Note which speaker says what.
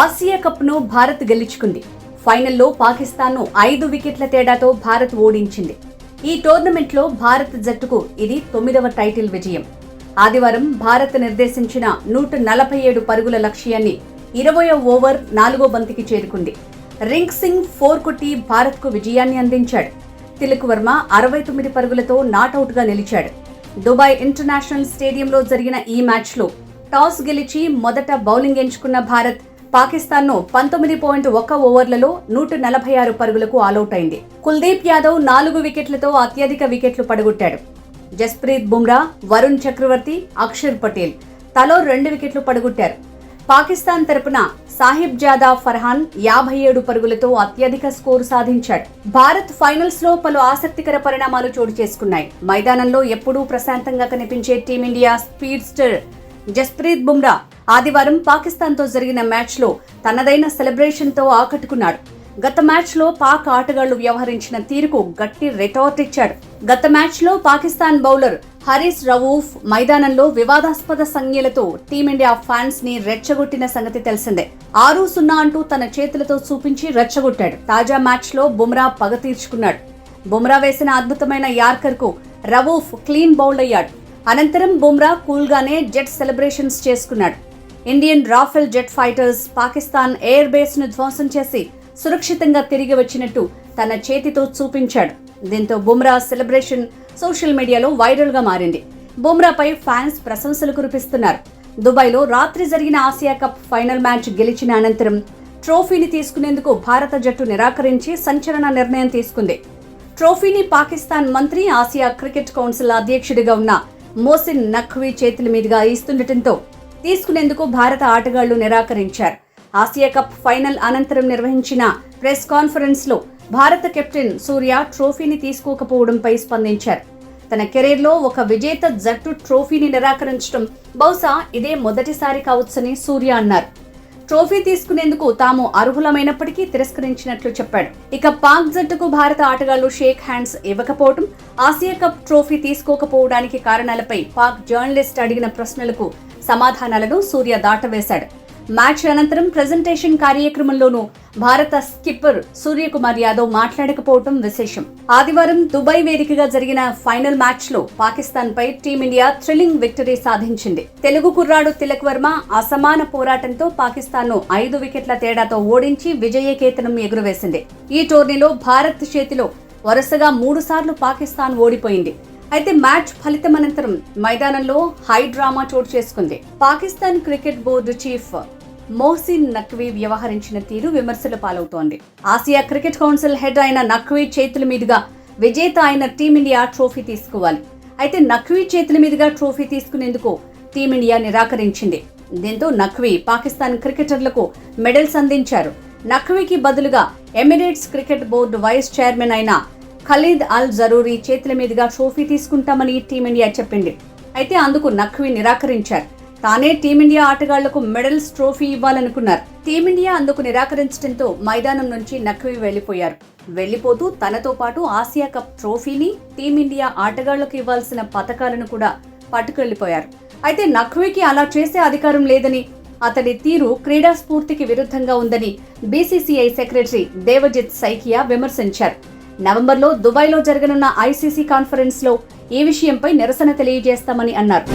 Speaker 1: Asia కప్ను Bharat గెలుచుకుంది. ఫైనల్లో పాకిస్తాన్ను 5 వికెట్ల తేడాతో భారత్ ఓడించింది. ఈ టోర్నమెంట్లో భారత్ జట్టుకు ఇది 9వ టైటిల్ విజయం. ఆదివారం భారత్ నిర్దేశించిన 147 పరుగుల లక్ష్యాన్ని 20వ ఓవర్ 4వ బంతికి చేరుకుంది. రింక్ సింగ్ 4 కొట్టి భారత్కు విజయాన్ని అందించాడు. తిలక్ వర్మ 69 పరుగులతో నాటౌట్గా నిలిచాడు. దుబాయ్ ఇంటర్నేషనల్ స్టేడియంలో జరిగిన ఈ మ్యాచ్లో టాస్ గెలిచి మొదట బౌలింగ్ ఎంచుకున్న భారత్ పాకిస్తాన్ను 19.1 ఓవర్లలో 146 పరుగులకు ఆలౌట్ అయింది. కుల్దీప్ యాదవ్ 4 వికెట్లతో అత్యధిక వికెట్లు పడగొట్టాడు. జస్ప్రీత్ బుమ్రా, వరుణ్ చక్రవర్తి, అక్షర్ పటేల్ తలో 2 వికెట్లు పడగొట్టారు. పాకిస్తాన్ తరపున సాహిబ్ జాదా ఫర్హాన్ 57 పరుగులతో అత్యధిక స్కోరు సాధించాడు. భారత్ ఫైనల్స్ లో పలు ఆసక్తికర పరిణామాలు చోటు చేసుకున్నాయి. మైదానంలో ఎప్పుడూ ప్రశాంతంగా కనిపించే టీమిండియా స్పీడ్ స్టర్ జస్ప్రీత్ బుమ్రా ఆదివారం పాకిస్తాన్తో జరిగిన మ్యాచ్లో తనదైన సెలబ్రేషన్తో ఆకట్టుకున్నాడు. గత మ్యాచ్లో పాక్ ఆటగాళ్లు వ్యవహరించిన తీరుకు గట్టి రిటార్ట్ ఇచ్చాడు. గత మ్యాచ్లో పాకిస్తాన్ బౌలర్ హరీస్ రవూఫ్ మైదానంలో వివాదాస్పద సంజ్ఞలతో టీమిండియా ఫ్యాన్స్ ని రెచ్చగొట్టిన సంగతి తెలిసిందే. 6-0 అంటూ తన చేతులతో చూపించి రెచ్చగొట్టాడు. తాజా మ్యాచ్లో బుమ్రా పగ తీర్చుకున్నాడు. బుమ్రా వేసిన అద్భుతమైన యార్కర్ కు రవూఫ్ క్లీన్ బౌల్డ్ అయ్యాడు. అనంతరం బుమ్రా కూల్గానే జెట్ సెలబ్రేషన్స్ చేసుకున్నాడు. Indian Rafale jet fighters Pakistan air base ను ధ్వంసం చేసి సురక్షితంగా తిరిగి వచ్చినట్టు తన చేతితో చూపించాడు. దీంతో బుమ్రా సెలబ్రేషన్ సోషల్ మీడియాలో వైరల్ గా మారింది. బుమ్రాపై ఫ్యాన్స్ ప్రశంసలు కురిపిస్తున్నారు. దుబాయ్లో రాత్రి జరిగిన ఆసియా కప్ ఫైనల్ మ్యాచ్ గెలిచిన అనంతరం ట్రోఫీని తీసుకునేందుకు భారత జట్టు నిరాకరించి సంచలన నిర్ణయం తీసుకుంది. ట్రోఫీని పాకిస్తాన్ మంత్రి, ఆసియా క్రికెట్ కౌన్సిల్ అధ్యక్షుడిగా ఉన్న మోసిన్ నఖ్వీ చేతుల మీదుగా ఇస్తుండటంతో తీసుకునేందుకు భారత ఆటగాళ్లు నిరాకరించారు. ఆసియా కప్ ఫైనల్ అనంతరం నిర్వహించిన ప్రెస్ కాన్ఫరెన్స్ లో భారత కెప్టెన్ సూర్య ట్రోఫీని తీసుకోకపోవడంపై స్పందించారు. తన కెరీర్లో ఒక విజేత జట్టు ట్రోఫీని నిరాకరించడం బహుశా ఇదే మొదటిసారి కావచ్చని సూర్య అన్నారు. ట్రోఫీ తీసుకునేందుకు తాము అర్హులమైనప్పటికీ తిరస్కరించినట్లు చెప్పాడు. ఇక పాక్ జట్టుకు భారత ఆటగాళ్లు షేక్ హ్యాండ్స్ ఇవ్వకపోవడం, ఆసియా కప్ ట్రోఫీ తీసుకోకపోవడానికి కారణాలపై పాక్ జర్నలిస్ట్ అడిగిన ప్రశ్నలకు సమాధానాలను సూర్య దాటవేశాడు. మ్యాచ్ అనంతరం ప్రెజెంటేషన్ కార్యక్రమంలోనూ భారత స్కిప్పర్ సూర్యకుమార్ యాదవ్ మాట్లాడకపోవడం విశేషం. ఆదివారం దుబాయ్ వేదికగా జరిగిన ఫైనల్ మ్యాచ్ లో పాకిస్తాన్ పై టీమిండియా థ్రిల్లింగ్ విక్టరీ సాధించింది. తెలుగు కుర్రాడు తిలక్ వర్మ అసమాన పోరాటంతో పాకిస్తాన్ ను 5 వికెట్ల తేడాతో ఓడించి విజయకేతనం ఎగురవేసింది. ఈ టోర్నీలో భారత్ చేతిలో వరుసగా 3 సార్లు పాకిస్తాన్ ఓడిపోయింది. అయితే మ్యాచ్ ఫలితం అనంతరం మైదానంలో హై డ్రామా చోటు చేసుకుంది. Pakistan cricket board chief Mohsin Naqvi వ్యవహరించిన తీరు విమర్శల పాలవుతోంది. ఆసియా క్రికెట్ కౌన్సిల్ హెడ్ అయిన నఖ్వీ చేతుల మీదుగా విజేత అయిన టీమిండియా ట్రోఫీ తీసుకోవాలి. అయితే నఖ్వీ చేతుల మీదుగా ట్రోఫీ తీసుకునేందుకు టీమిండియా నిరాకరించింది. దీంతో నఖ్వీ పాకిస్తాన్ క్రికెటర్లకు మెడల్స్ అందించారు. నఖ్వీకి బదులుగా Emirates cricket board vice chairman అయిన ఖలీద్ అల్ జరూరీ చేతుల మీదుగా ట్రోఫీ తీసుకుంటామని టీమిండియా చెప్పింది. అయితే అందుకు నఖ్వీ నిరాకరించారు. తానే టీమిండియా ఆటగాళ్లకు మెడల్స్, ట్రోఫీ ఇవ్వాలనుకున్నారు. టీమిండియా అందుకు నిరాకరించడంతో మైదానం నుంచి నఖ్వీ వెళ్లిపోయారు. వెళ్లిపోతూ తనతో పాటు ఆసియా కప్ ట్రోఫీని, టీమిండియా ఆటగాళ్లకు ఇవ్వాల్సిన పతకాలను కూడా పట్టుకెళ్లిపోయారు. అయితే నఖ్వీకి అలా చేసే అధికారం లేదని, అతడి తీరు క్రీడా స్ఫూర్తికి విరుద్ధంగా ఉందని బీసీసీఐ సెక్రటరీ దేవజిత్ సైకియా విమర్శించారు. నవంబర్లో దుబాయ్లో జరగనున్న ఐసీసీ కాన్ఫరెన్స్ లో ఈ విషయంపై నిరసన తెలియజేస్తామని అన్నారు.